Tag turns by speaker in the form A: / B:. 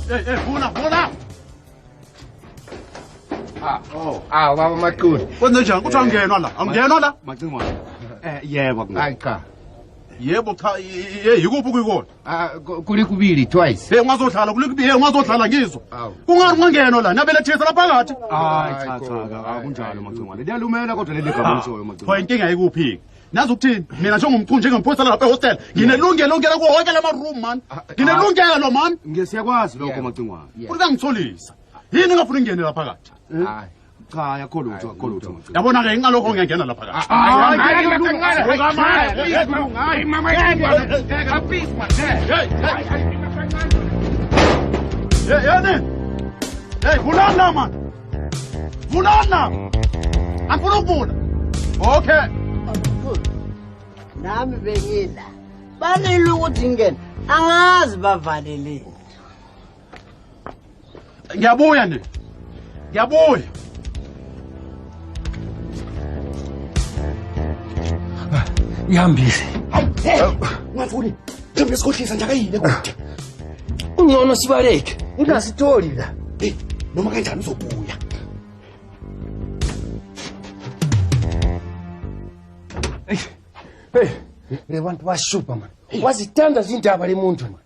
A: Vuna.
B: Baba Maqulu.
A: Kwenze njani? Kuthi angenwa la. Angenwa la?
C: Macingwane. Yebo
B: Hayi cha.
A: Yebo cha, yikuphi kuyikona?
B: Kuli kubili twice.
A: Ungazohlala kulikibiye, ungazohlala ngizwa.
B: Awu.
A: Kungani ungangeno la? Nabelethisa la phakathi.
C: hayi cha akunjalo Macingwane. Liyalumela kodwa leli gama lishoyo Macingwane.
A: Pho inkinga yikuphi? Nazi ukuthini? Mina njengomchuni njengemphoyisa lapha ehostel, nginelungelo ongena kuwo wonke lama room man. Nginelungelo man.
C: Ngesiyakwazi lokho Macingwane.
A: Uthi kangitholisa. Yini ngafuna ingene lapha phakathi?
B: Hayi.
C: Cha yakho lutho Macingwane.
A: Yabona ke inqalokho ngiyangena lapha phakathi. Hey, vulana man. Vulana. Angifuna ukuvula. Okay.
D: Nami bengila. Balile ukuthi ngene. Angazi bavaleleni.
A: Ngiyabuya nje. Ngiyabuya.
B: Ngihambile.
C: Ngafuni. Ngembe sikhohlisa nje akayini kude.
B: Ungcono sibaleke. Ungasitholi la.
C: Noma kanjani uzobuya.
B: Le bantu bashupa man. Wazithanda izindaba lemuntu man.